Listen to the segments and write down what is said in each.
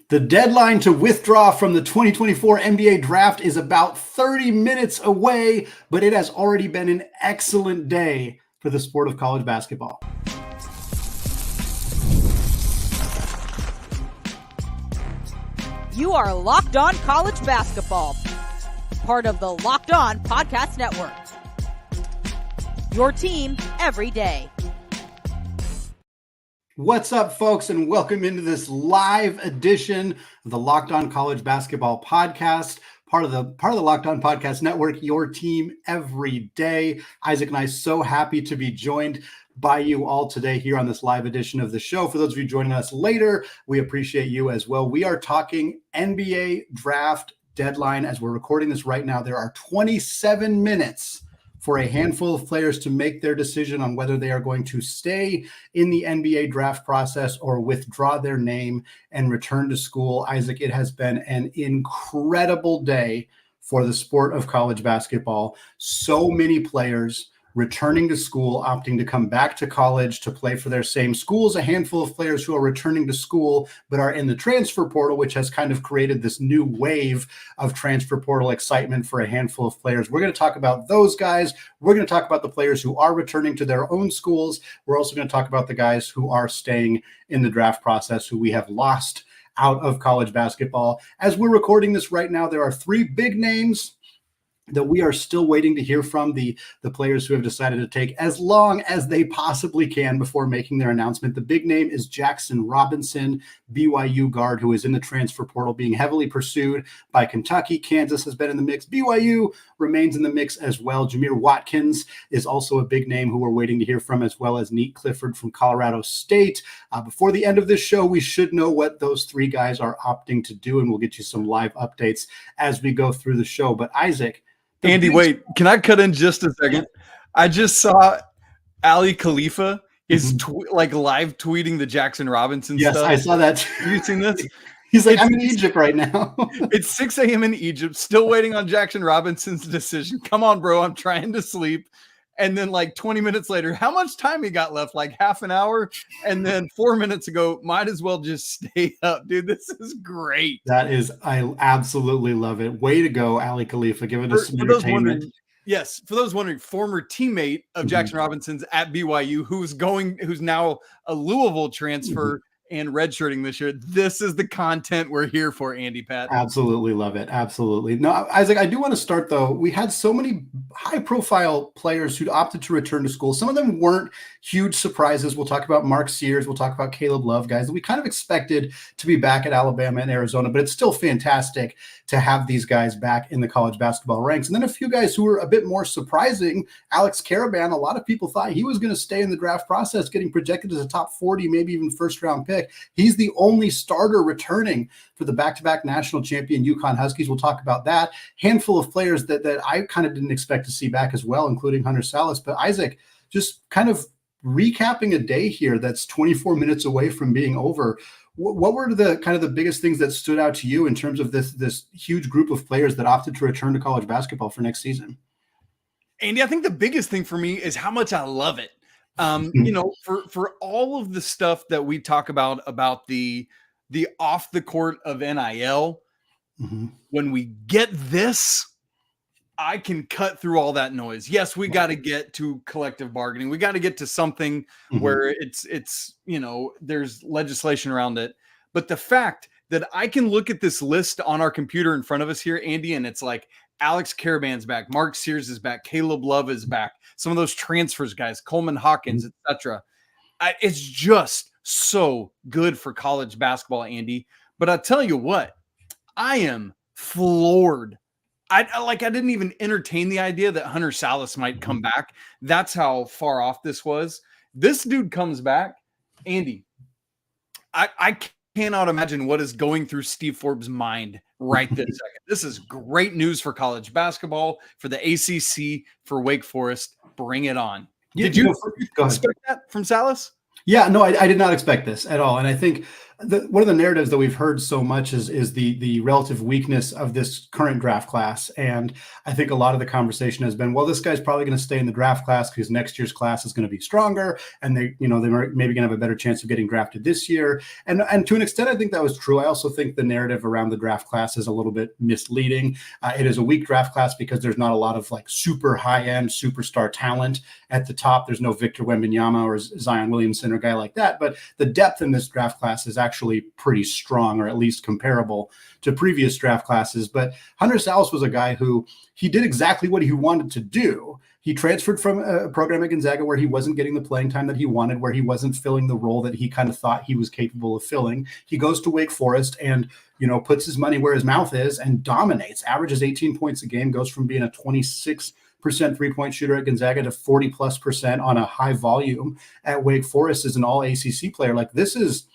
The deadline to withdraw from the 2024 NBA draft is about 30 minutes away, but it has already been an excellent day for the sport of college basketball. You are Locked On College Basketball, part of the Locked On Podcast Network. Your team every day. What's up, folks, and welcome into this live edition of the Locked On College Basketball Podcast, part of the Locked On Podcast Network, your team every day. Isaac and I so happy to be joined by you all today here on this live edition of the show. For those of you joining us later, we appreciate you as well. We are talking NBA draft deadline. As we're recording this right now, there are 27 minutes for a handful of players to make their decision on whether they are going to stay in the NBA draft process or withdraw their name and return to school. Isaac, it has been an incredible day for the sport of college basketball. So many players returning to school, opting to come back to college to play for their same schools, a handful of players who are returning to school but are in the transfer portal, which has kind of created this new wave of transfer portal excitement for a handful of players. We're going to talk about those guys. We're going to talk about the players who are returning to their own schools. We're also going to talk about the guys who are staying in the draft process, who we have lost out of college basketball. As we're recording this right now, there are three big names that we are still waiting to hear from, the players who have decided to take as long as they possibly can before making their announcement. The big name is Jaxson Robinson, BYU guard, who is in the transfer portal, being heavily pursued by Kentucky. Kansas has been in the mix. BYU remains in the mix as well. Jamir Watkins is also a big name who we're waiting to hear from, as well as Neat Clifford from Colorado State. Before the end of this show, we should know what those three guys are opting to do, and we'll get you some live updates as we go through the show. But Isaac, Andy, wait, can I cut in just a second? I just saw Ali Khalifa is live tweeting the Jaxson Robinson stuff. Yes, I saw that. Have you seen this? He's like, I'm in Egypt right now. It's 6 a.m. in Egypt, still waiting on Jaxson Robinson's decision. Come on, bro, I'm trying to sleep. And then 20 minutes later, how much time he got left? Like half an hour. And then 4 minutes ago, might as well just stay up. Dude, this is great. I absolutely love it. Way to go, Ali Khalifa. Give it us some entertainment. Yes, for those wondering, former teammate of Jaxson Robinson's at BYU, who's now a Louisville transfer and redshirting this year. This is the content we're here for, Andy Pat. Absolutely love it. Absolutely. No, Isaac, I do want to start, though. We had so many high-profile players who'd opted to return to school. Some of them weren't huge surprises. We'll talk about Mark Sears. We'll talk about Caleb Love, guys that we kind of expected to be back at Alabama and Arizona, but it's still fantastic to have these guys back in the college basketball ranks. And then a few guys who were a bit more surprising. Alex Karaban, a lot of people thought he was going to stay in the draft process, getting projected as a top 40, maybe even first-round pick. He's the only starter returning for the back-to-back national champion UConn Huskies. We'll talk about that. Handful of players that I kind of didn't expect to see back as well, including Hunter Sallis. But Isaac, just kind of recapping a day here that's 24 minutes away from being over. What were the kind of the biggest things that stood out to you in terms of this huge group of players that opted to return to college basketball for next season? Andy, I think the biggest thing for me is how much I love it. For all of the stuff that we talk about the off the court of NIL, when we get this, I can cut through all that noise. Yes, we got to get to collective bargaining. We got to get to something where it's there's legislation around it. But the fact that I can look at this list on our computer in front of us here, Andy, and it's like Alex Karaban's back, Mark Sears is back, Caleb Love is back, some of those transfers guys, Coleman Hawkins, etc. It's just so good for college basketball, Andy. But I'll tell you what, I am floored. I didn't even entertain the idea that Hunter Sallis might come back. That's how far off this was. This dude comes back, Andy. I cannot imagine what is going through Steve Forbes' mind right this second. This is great news for college basketball, for the ACC, for Wake Forest. Bring it on. Did you expect that from Sallis? Yeah, no, I did not expect this at all. And I think one of the narratives that we've heard so much is the relative weakness of this current draft class. And I think a lot of the conversation has been, well, this guy's probably going to stay in the draft class because next year's class is going to be stronger. And they're maybe going to have a better chance of getting drafted this year. And to an extent, I think that was true. I also think the narrative around the draft class is a little bit misleading. It is a weak draft class because there's not a lot of like super high-end superstar talent at the top. There's no Victor Wembanyama or Zion Williamson or a guy like that. But the depth in this draft class is actually pretty strong, or at least comparable to previous draft classes. But Hunter Sallis was a guy who he did exactly what he wanted to do. He transferred from a program at Gonzaga where he wasn't getting the playing time that he wanted, where he wasn't filling the role that he kind of thought he was capable of filling. He goes to Wake Forest and, puts his money where his mouth is and dominates, averages 18 points a game, goes from being a 26% three-point shooter at Gonzaga to 40+% on a high volume at Wake Forest as an all ACC player. Like, this is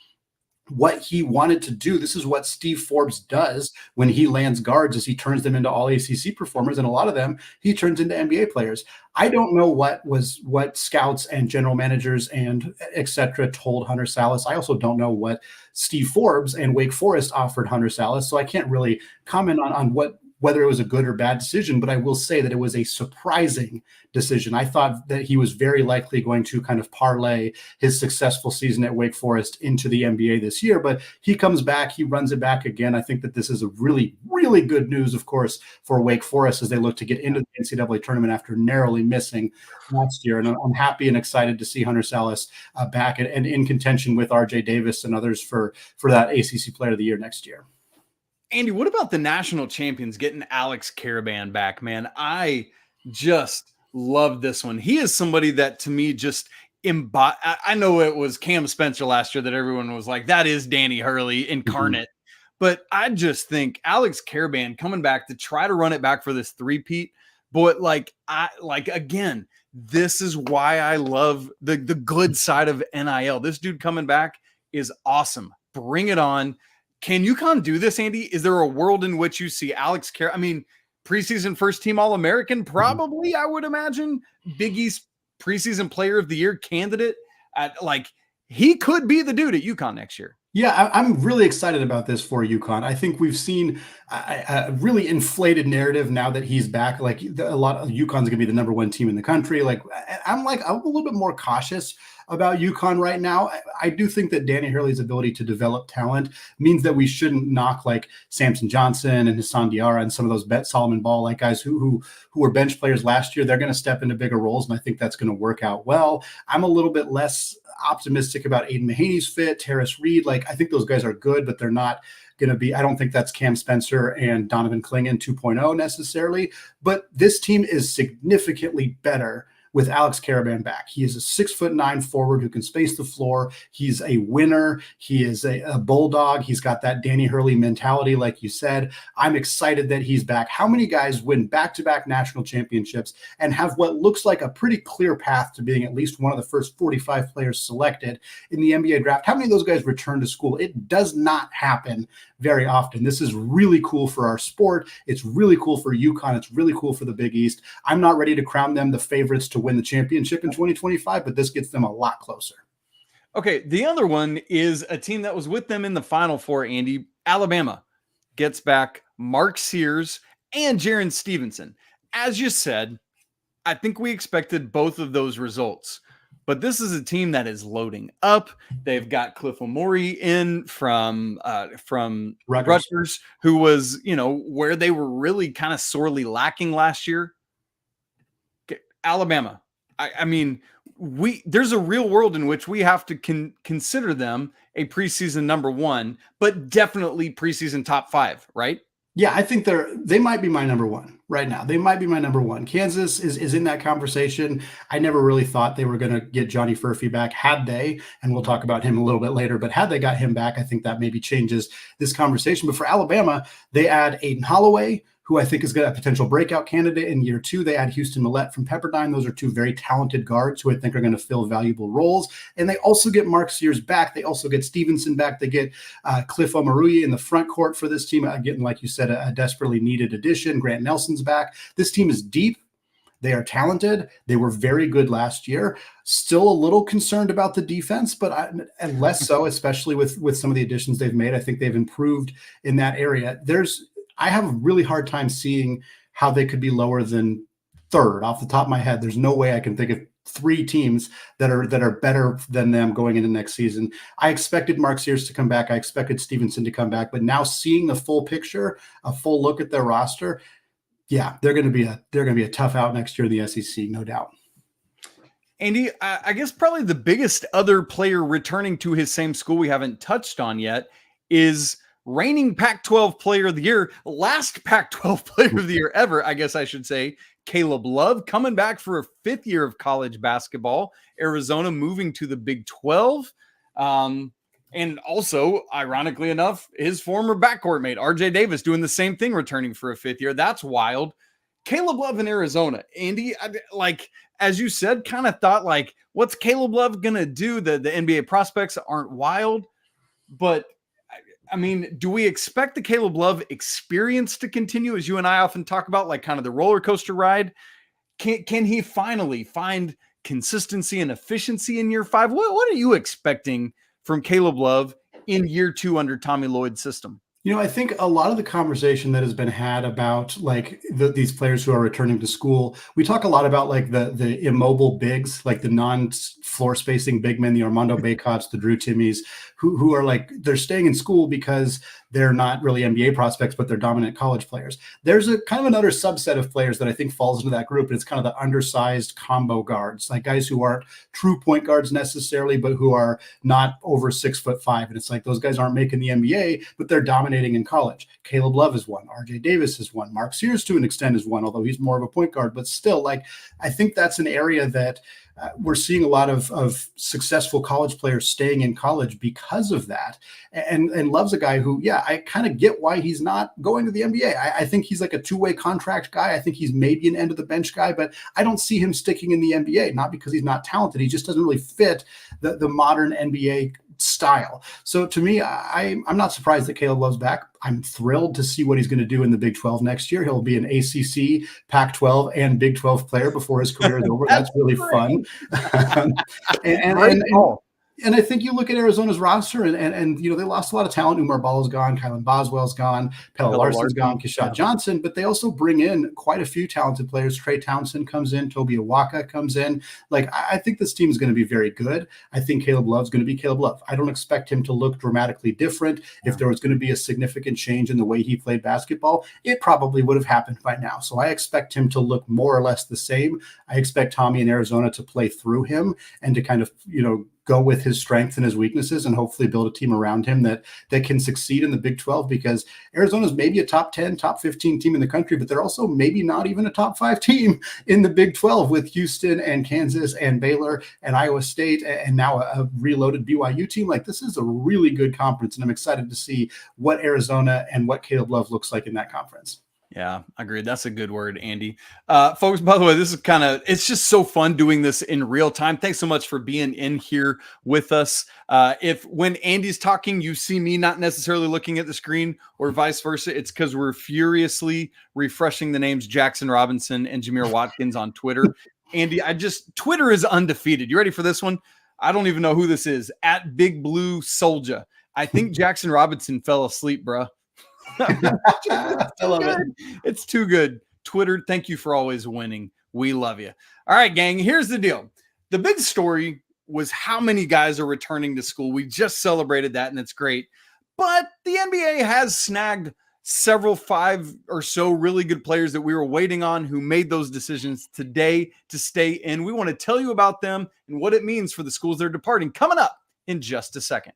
what he wanted to do. This is what Steve Forbes does when he lands guards, is he turns them into all ACC performers. And a lot of them he turns into NBA players. I don't know what scouts and general managers and et cetera told Hunter Sallis. I also don't know what Steve Forbes and Wake Forest offered Hunter Sallis. So I can't really comment on whether it was a good or bad decision, but I will say that it was a surprising decision. I thought that he was very likely going to kind of parlay his successful season at Wake Forest into the NBA this year, but he comes back, he runs it back again. I think that this is a really, really good news, of course, for Wake Forest as they look to get into the NCAA tournament after narrowly missing last year. And I'm happy and excited to see Hunter Sallis back and in contention with RJ Davis and others for that ACC Player of the Year next year. Andy, what about the national champions getting Alex Karaban back, man? I just love this one. He is somebody that to me just I know it was Cam Spencer last year that everyone was like, that is Danny Hurley incarnate. Mm-hmm. But I just think Alex Karaban coming back to try to run it back for this three-peat. But again, this is why I love the good side of NIL. This dude coming back is awesome. Bring it on. Can UConn do this, Andy? Is there a world in which you see Alex preseason first team All-American? Probably, I would imagine. Big East preseason player of the year candidate. He could be the dude at UConn next year. Yeah, I'm really excited about this for UConn. I think we've seen a really inflated narrative now that he's back. Like, a lot of UConn's going to be the number one team in the country. I'm a little bit more cautious about UConn right now. I do think that Danny Hurley's ability to develop talent means that we shouldn't knock like Samson Johnson and Hassan Diarra and some of those Solomon Ball like guys who were bench players last year. They're going to step into bigger roles, and I think that's going to work out well. I'm a little bit less optimistic about Aiden Mahaney's fit, Terrace Reed. I think those guys are good, but they're not going to be, I don't think that's Cam Spencer and Donovan Clingan 2.0 necessarily, but this team is significantly better with Alex Karaban back. He is a 6'9" forward who can space the floor. He's a winner. He is a bulldog. He's got that Danny Hurley mentality, like you said. I'm excited that he's back. How many guys win back-to-back national championships and have what looks like a pretty clear path to being at least one of the first 45 players selected in the NBA draft? How many of those guys return to school? It does not happen very often. This is really cool for our sport. It's really cool for UConn. It's really cool for the Big East. I'm not ready to crown them the favorites to win the championship in 2025, but this gets them a lot closer. Okay, the other one is a team that was with them in the Final Four, Andy. Alabama gets back Mark Sears and Jaron Stevenson. As you said, I think we expected both of those results. But this is a team that is loading up. They've got Cliff Omori in from Rutgers, who was, where they were really kind of sorely lacking last year. Okay, Alabama. There's a real world in which we have to consider them a preseason number one, but definitely preseason top 5, right? Yeah, I think they might be my number one right now. They might be my number one. Kansas is in that conversation. I never really thought they were going to get Johnny Furphy back. Had they, and we'll talk about him a little bit later, but had they got him back, I think that maybe changes this conversation. But for Alabama, they add Aiden Holloway, who I think is a potential breakout candidate in year 2. They add Houston Millett from Pepperdine. Those are 2 very talented guards who I think are going to fill valuable roles. And they also get Mark Sears back. They also get Stevenson back. They get Cliff Omoruyi in the front court for this team. Getting, like you said, a desperately needed addition. Grant Nelson's back. This team is deep. They are talented. They were very good last year. Still a little concerned about the defense, and less so, especially with some of the additions they've made. I think they've improved in that area. I have a really hard time seeing how they could be lower than third off the top of my head. There's no way I can think of 3 teams that are better than them going into next season. I expected Mark Sears to come back. I expected Stevenson to come back, but now seeing the full picture, a full look at their roster, yeah, they're going to be a tough out next year in the SEC, no doubt. Andy, I guess probably the biggest other player returning to his same school we haven't touched on yet is reigning Pac-12 player of the year, last Pac-12 player of the year ever, I guess I should say, Caleb Love, coming back for a 5th year of college basketball. Arizona moving to the Big 12. And also, ironically enough, his former backcourt mate, RJ Davis, doing the same thing, returning for a 5th year. That's wild. Caleb Love in Arizona. Andy, as you said, kind of thought what's Caleb Love going to do? The NBA prospects aren't wild, but I mean, do we expect the Caleb Love experience to continue, as you and I often talk about, kind of the roller coaster ride? Can he finally find consistency and efficiency in year 5? What are you expecting from Caleb Love in year 2 under Tommy Lloyd's system? I think a lot of the conversation that has been had about these players who are returning to school, we talk a lot about the immobile bigs, the non-floor spacing big men, the Armando Baycots, the Drew Timmies, who are they're staying in school because they're not really NBA prospects, but they're dominant college players. There's a kind of another subset of players that I think falls into that group, and it's kind of the undersized combo guards, guys who aren't true point guards necessarily, but who are not over 6'5". And it's those guys aren't making the NBA, but they're dominating in college. Caleb Love is one. RJ Davis is one. Mark Sears, to an extent, is one, although he's more of a point guard. But still, I think that's an area that we're seeing a lot of successful college players staying in college because of that. And Love's a guy who, I kind of get why he's not going to the NBA. I think he's a 2-way contract guy. I think he's maybe an end of the bench guy, but I don't see him sticking in the NBA, not because he's not talented. He just doesn't really fit the modern NBA style. So to me, I'm not surprised that Caleb Love's back. I'm thrilled to see what he's going to do in the Big 12 next year. He'll be an ACC, Pac-12, and Big 12 player before his career is over. That's really fun. And I think you look at Arizona's roster, and they lost a lot of talent. Umar Ball's gone, Kylan Boswell's gone, Pelle Larson's gone, Keshad Johnson, but they also bring in quite a few talented players. Trey Townsend comes in, Toby Awaka comes in. I think this team is going to be very good. I think Caleb Love's going to be Caleb Love. I don't expect him to look dramatically different. If there was going to be a significant change in the way he played basketball, it probably would have happened by now. So I expect him to look more or less the same. I expect Tommy in Arizona to play through him and to kind of, go with his strengths and his weaknesses and hopefully build a team around him that can succeed in the Big 12, because Arizona's maybe a top 10, top 15 team in the country, but they're also maybe not even a top 5 team in the Big 12 with Houston and Kansas and Baylor and Iowa State and now a reloaded BYU team. This is a really good conference, and I'm excited to see what Arizona and what Caleb Love looks like in that conference. Yeah, agreed. That's a good word, Andy. Folks, by the way, this is it's just so fun doing this in real time. Thanks so much for being in here with us. If when Andy's talking, you see me not necessarily looking at the screen or vice versa, it's because we're furiously refreshing the names Jaxson Robinson and Jamir Watkins on Twitter. Andy, Twitter is undefeated. You ready for this one? I don't even know who this is. At Big Blue Soldier. I think Jaxson Robinson fell asleep, bro. I love it. It's too good. Twitter, thank you for always winning. We love you. All right, gang, here's the deal. The big story was how many guys are returning to school. We just celebrated that, and it's great. But the NBA has snagged several 5 or so really good players that we were waiting on who made those decisions today to stay in. We want to tell you about them and what it means for the schools they're departing coming up in just a second.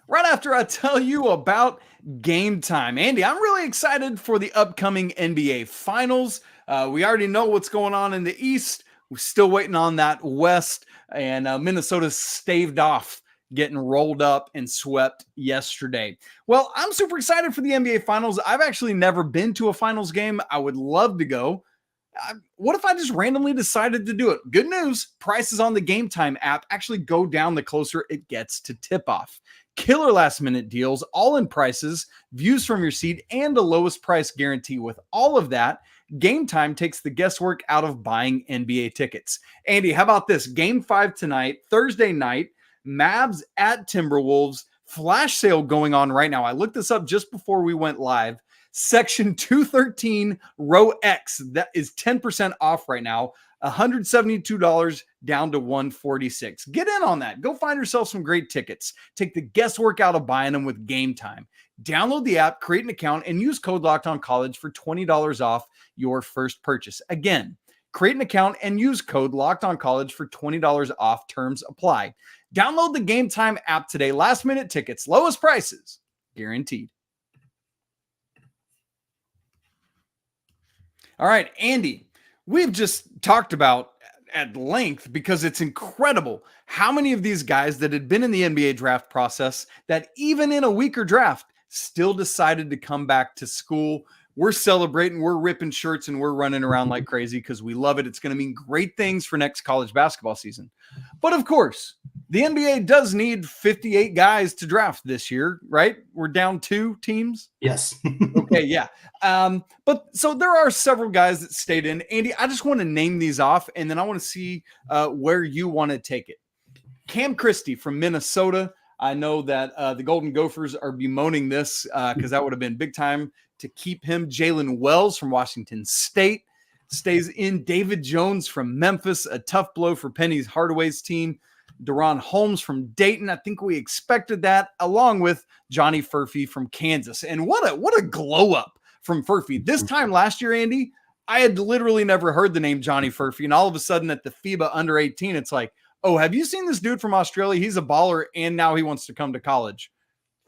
Right after I tell you about Game Time. Andy, I'm really excited for the upcoming NBA Finals. We already know what's going on in the East. We're still waiting on that West, and Minnesota staved off getting rolled up and swept yesterday. Well, I'm super excited for the NBA Finals. I've actually never been to a Finals game. I would love to go. What if I just randomly decided to do it? Good news, prices on the Game Time app actually go down the closer it gets to tip-off. killer last-minute deals, all-in prices, views from your seat, and a lowest price guarantee. With all of that, Game Time takes the guesswork out of buying NBA tickets. Andy, how about this? Game 5 tonight, Thursday night, Mavs at Timberwolves. Flash sale going on right now. I looked this up just before we went live. Section 213, row X, that is 10% off right now. $172 down to $146. Get in on that. Go find yourself some great tickets. Take the guesswork out of buying them with Game Time. Download the app, create an account, and use code LOCKEDONCollege for $20 off your first purchase. Again, create an account and use code LOCKEDONCollege for $20 off. Terms apply. Download the Game Time app today. Last minute tickets, lowest prices, guaranteed. All right, Andy, we've just talked about at length because it's incredible how many of these guys that had been in the NBA draft process that even in a weaker draft still decided to come back to school. We're celebrating, we're ripping shirts, and we're running around like crazy because we love it. It's going to mean great things for next college basketball season. But of course, the NBA does need 58 guys to draft this year, right? We're down 2 teams. Yes. Okay, yeah. But so there are several guys that stayed in. Andy, I just want to name these off, and then I want to see where you want to take it. Cam Christie from Minnesota. I know that the Golden Gophers are bemoaning this because that would have been big time to keep him. Jaylen Wells from Washington State stays in. David Jones from Memphis, a tough blow for Penny Hardaway's team. DaRon Holmes from Dayton. I think we expected that, along with Johnny Furphy from Kansas. And what a glow up from Furphy. This time last year, Andy, I had literally never heard the name Johnny Furphy. And all of a sudden at the FIBA under 18, it's like, oh, have you seen this dude from Australia? He's a baller, and now he wants to come to college.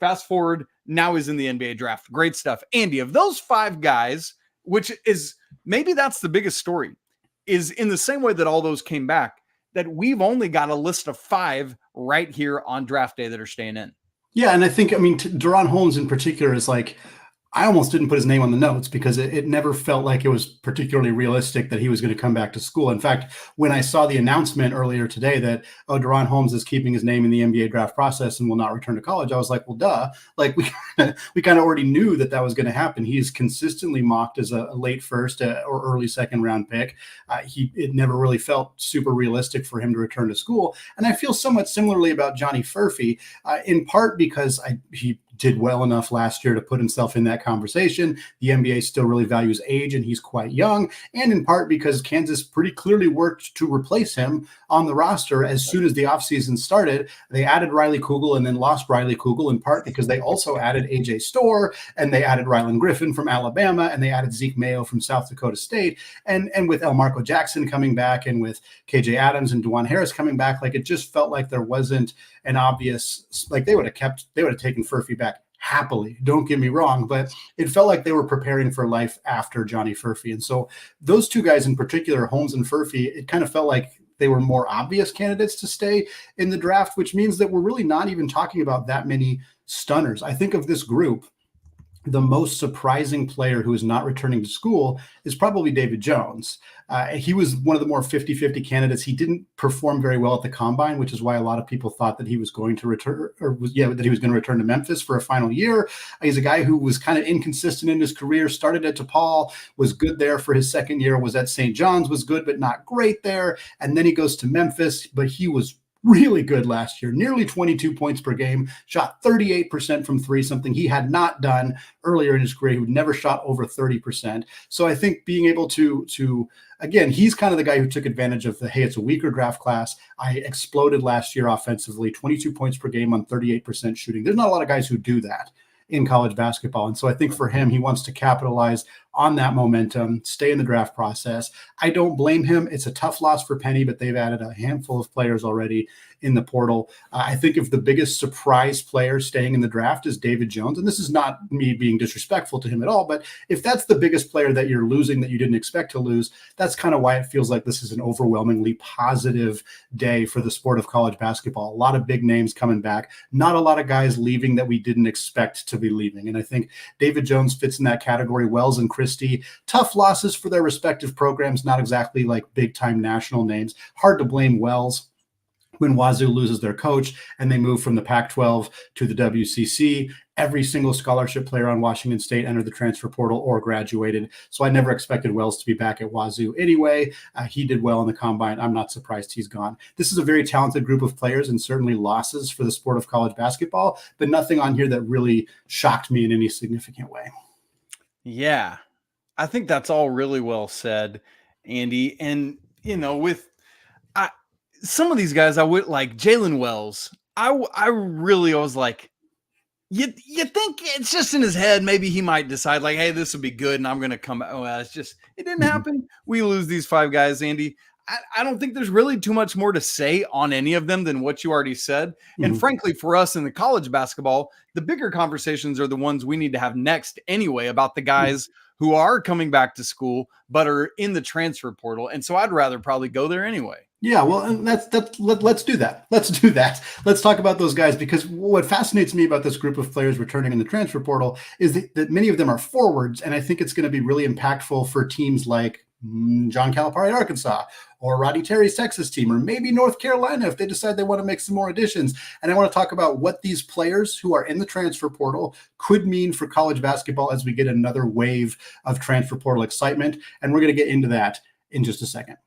Fast forward, now he's in the NBA draft. Great stuff. Andy, of those 5 guys, which is maybe that's the biggest story, is in the same way that all those came back, that we've only got a list of 5 right here on draft day that are staying in. Yeah, and I think, DaRon Holmes in particular is like, I almost didn't put his name on the notes because it never felt like it was particularly realistic that he was going to come back to school. In fact, when I saw the announcement earlier today that, DaRon Holmes is keeping his name in the NBA draft process and will not return to college, I was like, well, duh. Like we kind of already knew that was going to happen. He's consistently mocked as a late first or early second round pick. It never really felt super realistic for him to return to school. And I feel somewhat similarly about Johnny Furphy, in part because he did well enough last year to put himself in that conversation. The NBA still really values age, and he's quite young, and in part because Kansas pretty clearly worked to replace him on the roster as soon as the offseason started. They added Riley Kugel and then lost Riley Kugel, in part because they also added A.J. Storr, and they added Rylan Griffin from Alabama, and they added Zeke Mayo from South Dakota State. And with Marco Jaxson coming back, and with KJ Adams and DeJuan Harris coming back, like it just felt like there wasn't an obvious, like they would have taken Furphy back happily, don't get me wrong, but it felt like they were preparing for life after Johnny Furphy. And so those 2 guys in particular, Holmes and Furphy, it kind of felt like they were more obvious candidates to stay in the draft, which means that we're really not even talking about that many stunners. I think of this group, the most surprising player who is not returning to school is probably David Jones. He was one of the more 50-50 candidates. He didn't perform very well at the combine, which is why a lot of people thought that he was going to return, that he was going to return to Memphis for a final year. He's a guy who was kind of inconsistent in his career, started at DePaul, was good there for his second year, was at St. John's, was good, but not great there. And then he goes to Memphis, but he was really good last year, nearly 22 points per game, shot 38% from 3, something he had not done earlier in his career. He would never shot over 30%. So I think being able to again, he's kind of the guy who took advantage of hey, it's a weaker draft class. I exploded last year offensively, 22 points per game on 38% shooting. There's not a lot of guys who do that in college basketball. And so I think for him, he wants to capitalize on that momentum, stay in the draft process. I don't blame him. It's a tough loss for Penny, but they've added a handful of players already in the portal. I think if the biggest surprise player staying in the draft is David Jones, and this is not me being disrespectful to him at all, but if that's the biggest player that you're losing that you didn't expect to lose, that's kind of why it feels like this is an overwhelmingly positive day for the sport of college basketball. A lot of big names coming back, not a lot of guys leaving that we didn't expect to be leaving. And I think David Jones fits in that category. Wells and Christie, tough losses for their respective programs, not exactly like big time national names. Hard to blame Wells. when Wazoo loses their coach and they move from the Pac-12 to the WCC. Every single scholarship player on Washington State entered the transfer portal or graduated. So I never expected Wells to be back at Wazoo anyway. He did well in the combine. I'm not surprised he's gone. This is a very talented group of players and certainly losses for the sport of college basketball, but nothing on here that really shocked me in any significant way. Yeah, I think that's all really well said, Andy. And, with some of these guys, I would like Jaylen Wells. I was like, you think it's just in his head. Maybe he might decide like, hey, this would be good. And I'm going to come. Oh, it didn't happen. We lose these 5 guys, Andy. I don't think there's really too much more to say on any of them than what you already said. And frankly, for us in the college basketball, the bigger conversations are the ones we need to have next anyway, about the guys who are coming back to school, but are in the transfer portal. And so I'd rather probably go there anyway. Yeah, well, and let's do that. Let's do that. Let's talk about those guys, because what fascinates me about this group of players returning in the transfer portal is that many of them are forwards, and I think it's going to be really impactful for teams like John Calipari, Arkansas, or Roddy Terry's Texas team, or maybe North Carolina if they decide they want to make some more additions. And I want to talk about what these players who are in the transfer portal could mean for college basketball as we get another wave of transfer portal excitement. And we're going to get into that in just a second.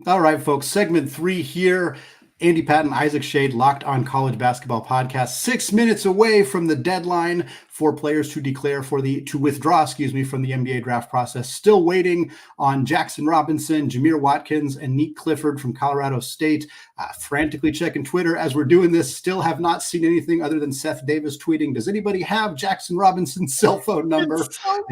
All right, folks, segment 3 here. Andy Patton, Isaac Shade, Locked On College Basketball Podcast. 6 minutes away from the deadline for players to withdraw from the NBA draft process. Still waiting on Jaxson Robinson, Jamir Watkins, and Nick Clifford from Colorado State. Frantically checking Twitter as we're doing this. Still have not seen anything other than Seth Davis tweeting, does anybody have Jaxson Robinson's cell phone number? So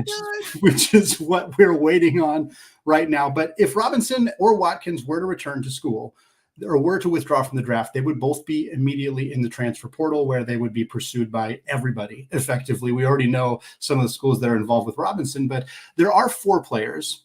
which is what we're waiting on right now. But if Robinson or Watkins were to return to school, or were to withdraw from the draft, they would both be immediately in the transfer portal, where they would be pursued by everybody effectively. We already know some of the schools that are involved with Robinson, but there are 4 players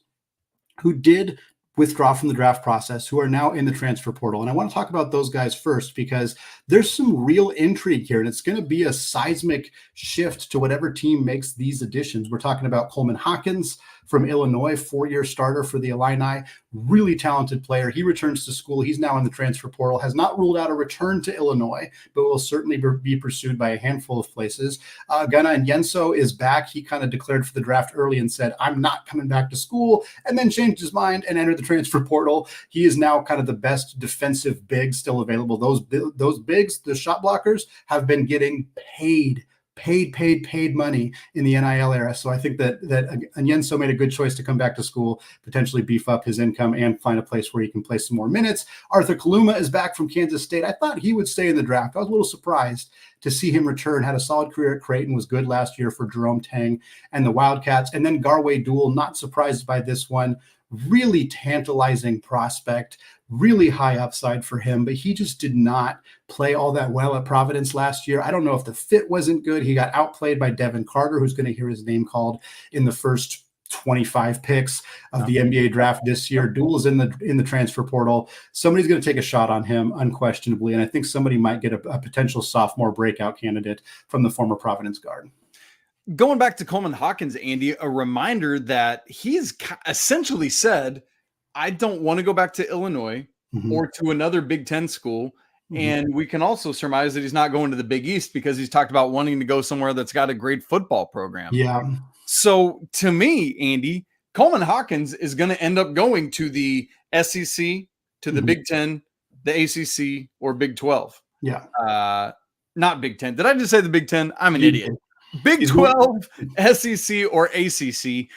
who did withdraw from the draft process who are now in the transfer portal. And I want to talk about those guys first, because there's some real intrigue here, and it's going to be a seismic shift to whatever team makes these additions. We're talking about Coleman Hawkins from Illinois, 4-year starter for the Illini, really talented player. He returns to school. He's now in the transfer portal, has not ruled out a return to Illinois, but will certainly be pursued by a handful of places. Ugonna Onyenso is back. He kind of declared for the draft early and said, I'm not coming back to school, and then changed his mind and entered the transfer portal. He is now kind of the best defensive big still available. Those bigs, the shot blockers, have been getting paid money in the NIL era. So I think that Onyenso made a good choice to come back to school, potentially beef up his income and find a place where he can play some more minutes. Arthur Kaluma is back from Kansas State. I thought he would stay in the draft. I was a little surprised to see him return. Had a solid career at Creighton, was good last year for Jerome Tang and the Wildcats. And then Garwel Dual, not surprised by this one. Really tantalizing prospect, really high upside for him, but he just did not play all that well at Providence last year. I don't know if the fit wasn't good. He got outplayed by Devin Carter, who's going to hear his name called in the first 25 picks of the NBA draft this year. Dual is in the transfer portal. Somebody's going to take a shot on him, unquestionably, and I think somebody might get a potential sophomore breakout candidate from the former Providence guard. Going back to Coleman Hawkins, Andy, a reminder that he's essentially said, I don't want to go back to Illinois or to another Big Ten school. And we can also surmise that he's not going to the Big East because he's talked about wanting to go somewhere that's got a great football program. Yeah. So to me, Andy, Coleman Hawkins is going to end up going to the SEC, to the Big Ten, the ACC, or Big 12. Yeah. Not Big Ten. Did I just say the Big Ten? I'm an idiot. Big 12, SEC, or ACC,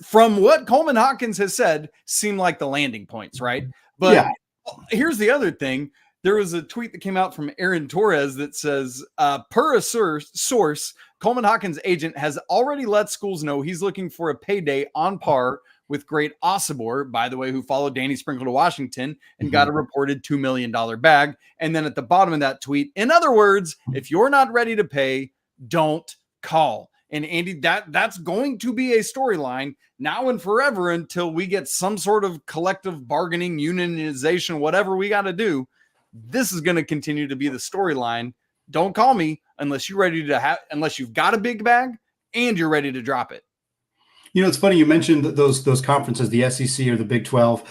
from what Coleman Hawkins has said, seem like the landing points, right? But here's the other thing. There was a tweet that came out from Aaron Torres that says, per a source, Coleman Hawkins' agent has already let schools know he's looking for a payday on par with great Osibor, by the way, who followed Danny Sprinkle to Washington and got a reported $2 million bag. And then at the bottom of that tweet, in other words, if you're not ready to pay, don't call. And Andy, that's going to be a storyline now and forever until we get some sort of collective bargaining, unionization, whatever we got to do. This is going to continue to be the storyline. Don't call me unless you're ready to unless you've got a big bag and you're ready to drop it. It's funny you mentioned those conferences, the SEC or the Big 12,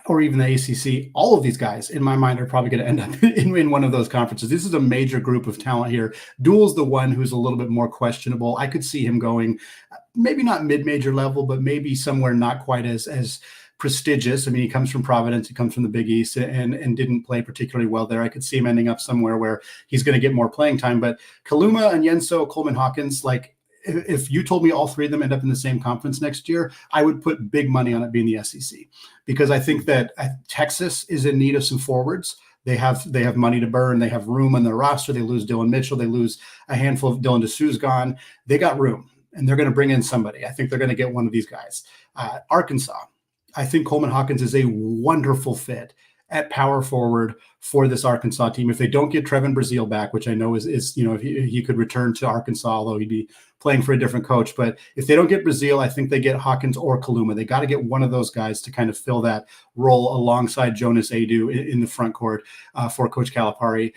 or even the ACC. All of these guys, in my mind, are probably going to end up in one of those conferences. This is a major group of talent here. Dual's the one who's a little bit more questionable. I could see him going, maybe not mid-major level, but maybe somewhere not quite as prestigious. I mean, he comes from Providence, he comes from the Big East, and didn't play particularly well there. I could see him ending up somewhere where he's going to get more playing time. But Kaluma, Onyenso, Coleman Hawkins, like, if you told me all three of them end up in the same conference next year, I would put big money on it being the SEC, because I think that Texas is in need of some forwards. They have money to burn. They have room on their roster. They lose Dylan Mitchell. They lose a handful of Dylan Dessou's gone. They got room, and they're going to bring in somebody. I think they're going to get one of these guys. Arkansas, I think Coleman Hawkins is a wonderful fit at power forward for this Arkansas team. If they don't get Trevin Brazile back, which I know is if he could return to Arkansas, although he'd be playing for a different coach. But if they don't get Brazile, I think they get Hawkins or Kaluma. They got to get one of those guys to kind of fill that role alongside Jonas Adu in the front court for Coach Calipari.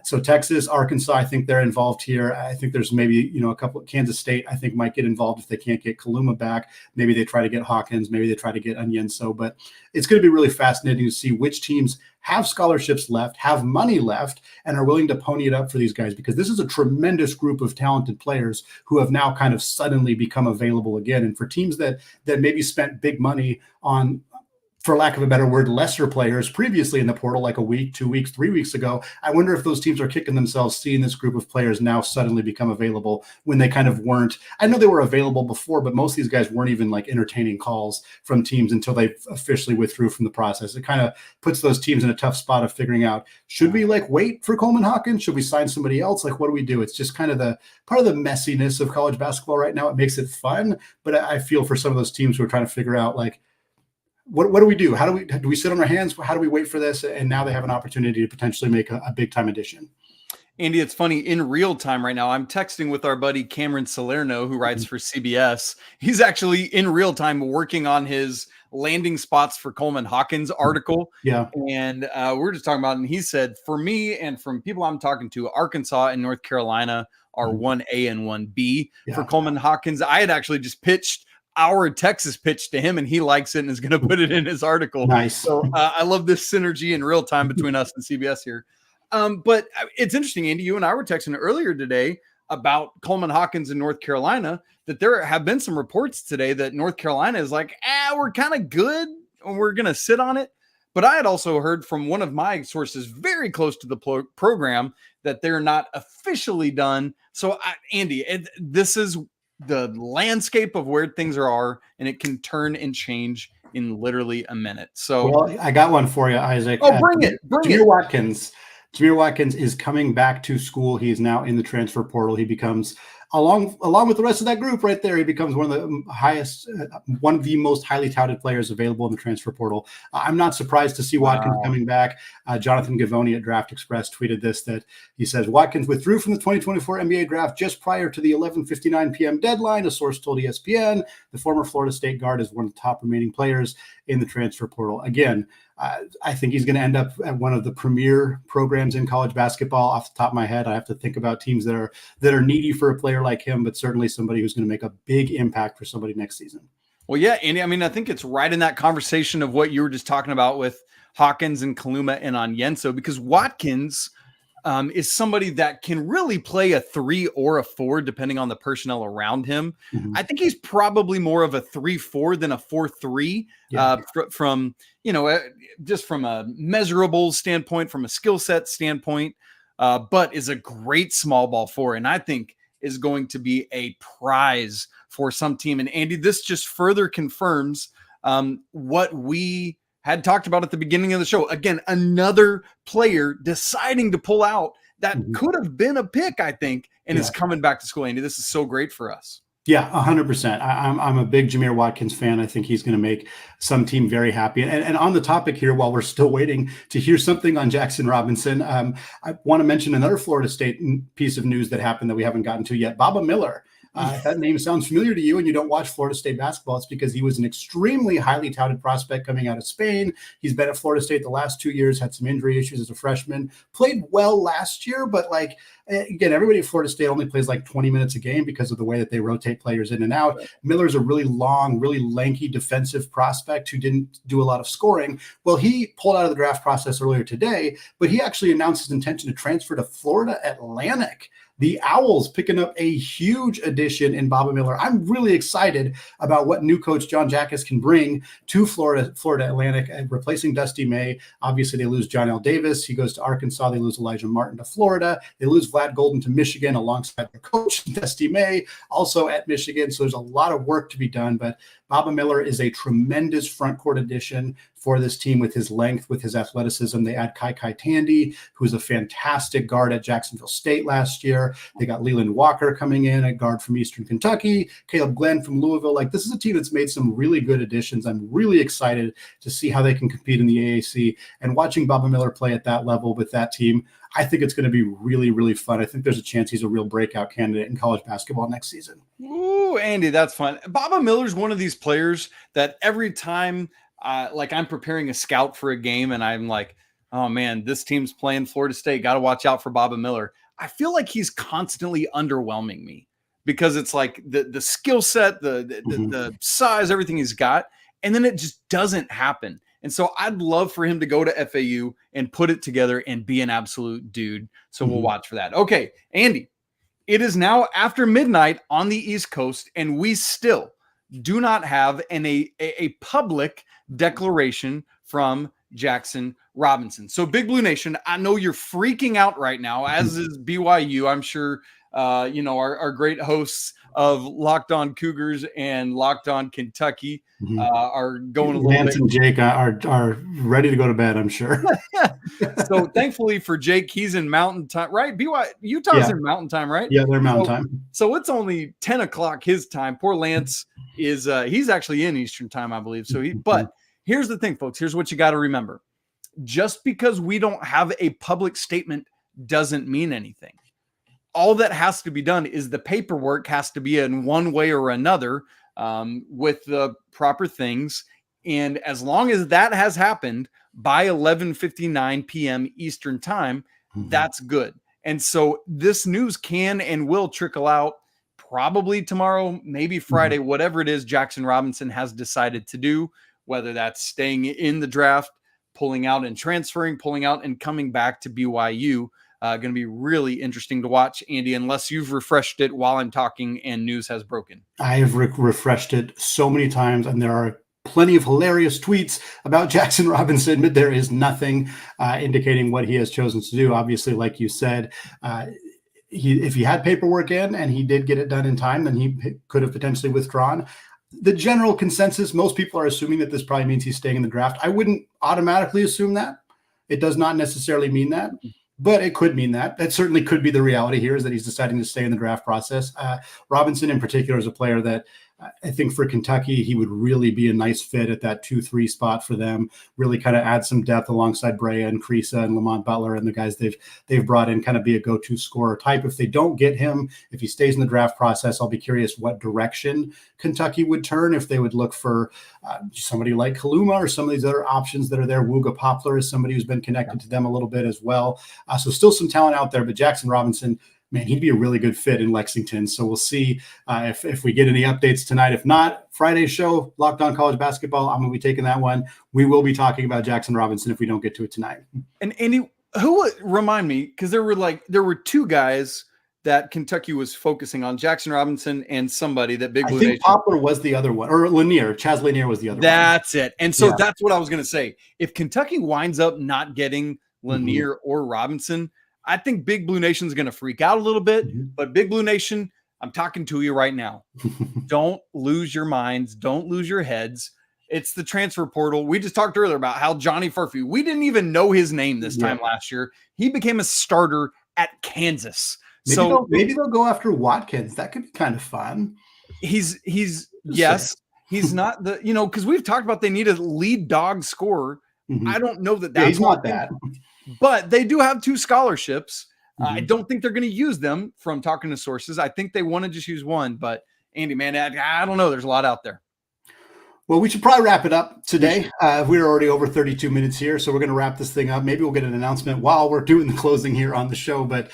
So Texas, Arkansas, I think they're involved here. I think there's maybe, a couple. Kansas State, I think, might get involved if they can't get Kaluma back. Maybe they try to get Hawkins. Maybe they try to get Onyenso. But it's going to be really fascinating to see which teams have scholarships left, have money left, and are willing to pony it up for these guys, because this is a tremendous group of talented players who have now kind of suddenly become available again. And for teams that maybe spent big money on, for lack of a better word, lesser players previously in the portal, like a week, 2 weeks, 3 weeks ago, I wonder if those teams are kicking themselves seeing this group of players now suddenly become available when they kind of weren't. I know they were available before, but most of these guys weren't even like entertaining calls from teams until they officially withdrew from the process. It kind of puts those teams in a tough spot of figuring out, should we wait for Coleman Hawkins? Should we sign somebody else? What do we do? It's just kind of the part of the messiness of college basketball right now. It makes it fun, but I feel for some of those teams who are trying to figure out, what do we do? Do we sit on our hands? How do we wait for this? And now they have an opportunity to potentially make a big time addition. Andy, it's funny, in real time right now, I'm texting with our buddy Cameron Salerno, who writes for CBS. He's actually in real time working on his landing spots for Coleman Hawkins article. Yeah. And we're just talking about it. And he said, for me and from people I'm talking to, Arkansas and North Carolina are 1A and 1B for Coleman Hawkins. I had actually just pitched our Texas pitch to him, and he likes it and is going to put it in his article. Nice. So I love this synergy in real time between us and CBS here. But it's interesting, Andy, you and I were texting earlier today about Coleman Hawkins in North Carolina, that there have been some reports today that North Carolina is like, we're kind of good and we're going to sit on it. But I had also heard from one of my sources very close to the program that they're not officially done. So Andy, this is the landscape of where things are, and it can turn and change in literally a minute. So I got one for you, Isaac. Bring it. Jamir Watkins is coming back to school. He is now in the transfer portal. He becomes, along with the rest of that group right there, he becomes one of the most highly touted players available in the transfer portal. I'm not surprised to see Watkins coming back. Jonathan Gavoni at Draft Express tweeted this, that he says Watkins withdrew from the 2024 NBA draft just prior to the 11:59 p.m. deadline. A source told ESPN the former Florida State guard is one of the top remaining players in the transfer portal. Again, I think he's going to end up at one of the premier programs in college basketball. Off the top of my head, I have to think about teams that are needy for a player like him, but certainly somebody who's going to make a big impact for somebody next season. Well, yeah, Andy, I mean, I think it's right in that conversation of what you were just talking about with Hawkins and Kaluma and Onyenso, because Watkins is somebody that can really play a 3 or a 4, depending on the personnel around him. Mm-hmm. I think he's probably more of a 3-4 than a 4-3 from, just from a measurable standpoint, from a skill set standpoint, but is a great small ball 4. And I think is going to be a prize for some team. And Andy, this just further confirms what we had talked about at the beginning of the show. Again, another player deciding to pull out that could have been a pick, I think, and is coming back to school. Andy, this is so great for us. Yeah, 100%. I'm a big Jamir Watkins fan. I think he's going to make some team very happy. And on the topic here, while we're still waiting to hear something on Jaxson Robinson, I want to mention another Florida State piece of news that happened that we haven't gotten to yet. Baba Miller If that name sounds familiar to you and you don't watch Florida State basketball, it's because he was an extremely highly touted prospect coming out of Spain. He's been at Florida State the last 2 years, had some injury issues as a freshman, played well last year, but like, again, everybody at Florida State only plays like 20 minutes a game because of the way that they rotate players in and out. Right. Miller's a really long, really lanky defensive prospect who didn't do a lot of scoring. Well, he pulled out of the draft process earlier today, but he actually announced his intention to transfer to Florida Atlantic. The Owls picking up a huge addition in Baba Miller. I'm really excited about what new coach John Jackas can bring to Florida Atlantic, replacing Dusty May. Obviously, they lose John L. Davis. He goes to Arkansas. They lose Elijah Martin to Florida. They lose Vlad Golden to Michigan alongside their coach, Dusty May, also at Michigan. So there's a lot of work to be done, but Baba Miller is a tremendous front court addition for this team with his length, with his athleticism. They add Kai Tandy, who's a fantastic guard at Jacksonville State last year. They got Leland Walker coming in at guard from Eastern Kentucky, Caleb Glenn from Louisville. Like, this is a team that's made some really good additions. I'm really excited to see how they can compete in the AAC, and watching Baba Miller play at that level with that team, I think it's going to be really, really fun. I think there's a chance he's a real breakout candidate in college basketball next season. Ooh, Andy, that's fun. Baba Miller's one of these players that every time like I'm preparing a scout for a game and I'm like, oh man, this team's playing Florida State, got to watch out for Baba Miller. I feel like he's constantly underwhelming me because it's like the skill set, the size, everything he's got, and then it just doesn't happen. And so I'd love for him to go to FAU and put it together and be an absolute dude. So we'll watch for that. Okay, Andy, it is now after midnight on the East Coast, and we still do not have a public declaration from Jaxson Robinson. So Big Blue Nation, I know you're freaking out right now, as is BYU. I'm sure our great hosts of Locked On Cougars and Locked On Kentucky are going a little Lance and Jake are ready to go to bed, I'm sure. So thankfully for Jake, he's in Mountain Time, right? Utah's in Mountain Time, right? Yeah, they're Mountain Time. So it's only 10 o'clock his time. Poor Lance is he's actually in Eastern Time, I believe. So but here's the thing, folks. Here's what you got to remember. Just because we don't have a public statement doesn't mean anything. All that has to be done is the paperwork has to be in one way or another with the proper things. And as long as that has happened by 11:59 p.m. Eastern Time, that's good. And so this news can and will trickle out probably tomorrow, maybe Friday, whatever it is Jaxson Robinson has decided to do, whether that's staying in the draft, pulling out and transferring, pulling out and coming back to BYU. Going to be really interesting to watch, Andy, unless you've refreshed it while I'm talking and news has broken. I have refreshed it so many times, and there are plenty of hilarious tweets about Jaxson Robinson, but there is nothing indicating what he has chosen to do. Obviously, like you said, if he had paperwork in and he did get it done in time, then he could have potentially withdrawn. The general consensus, most people are assuming that this probably means he's staying in the draft. I wouldn't automatically assume that. It does not necessarily mean that. But it could mean that. That certainly could be the reality here, is that he's deciding to stay in the draft process. Robinson in particular is a player that I think for Kentucky, he would really be a nice fit at that 2-3 spot for them, really kind of add some depth alongside Brea and Creasa and Lamont Butler and the guys they've brought in, kind of be a go-to scorer type. If they don't get him, if he stays in the draft process, I'll be curious what direction Kentucky would turn, if they would look for somebody like Kaluma or some of these other options that are there. Wooga Poplar is somebody who's been connected to them a little bit as well. So still some talent out there, but Jaxson Robinson, man, he'd be a really good fit in Lexington. So we'll see if we get any updates tonight. If not, Friday's show, Locked On College Basketball, I'm going to be taking that one. We will be talking about Jaxson Robinson if we don't get to it tonight. And Andy, who would remind me, because there were two guys that Kentucky was focusing on, Jaxson Robinson and somebody that Big Blue I think Poplar was the other one, or Lanier. Chaz Lanier was the other one. That's it. And so that's what I was going to say. If Kentucky winds up not getting Lanier or Robinson, I think Big Blue Nation is going to freak out a little bit, but Big Blue Nation, I'm talking to you right now. Don't lose your minds. Don't lose your heads. It's the transfer portal. We just talked earlier about how Johnny Furphy, we didn't even know his name this time last year. He became a starter at Kansas. Maybe they'll go after Watkins. That could be kind of fun. He's not the, because we've talked about they need a lead dog scorer. I don't know that that's he's not that. But they do have 2 scholarships. I don't think they're going to use them from talking to sources. I think they want to just use one, but Andy, man, I don't know. There's a lot out there. Well, we should probably wrap it up today. We're already over 32 minutes here, so we're going to wrap this thing up. Maybe we'll get an announcement while we're doing the closing here on the show. But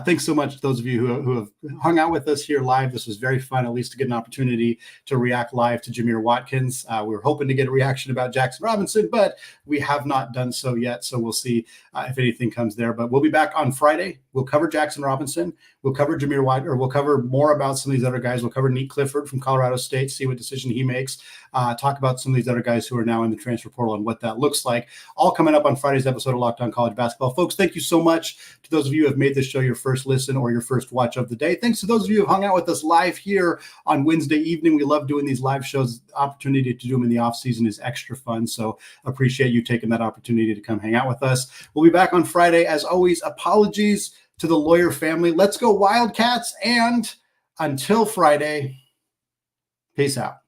thanks so much to those of you who have hung out with us here live. This was very fun, at least to get an opportunity to react live to Jamir Watkins. We were hoping to get a reaction about Jaxson Robinson, but we have not done so yet. So we'll see if anything comes there. But we'll be back on Friday. We'll cover Jaxson Robinson. We'll cover Jamir White, or we'll cover more about some of these other guys. We'll cover Nick Clifford from Colorado State, see what decision he makes. Talk about some of these other guys who are now in the transfer portal and what that looks like. All coming up on Friday's episode of Locked On College Basketball. Folks, thank you so much to those of you who have made this show your first listen or your first watch of the day. Thanks to those of you who hung out with us live here on Wednesday evening. We love doing these live shows. The opportunity to do them in the off season is extra fun. So appreciate you taking that opportunity to come hang out with us. We'll be back on Friday. As always, apologies to the lawyer family. Let's go Wildcats. And until Friday, peace out.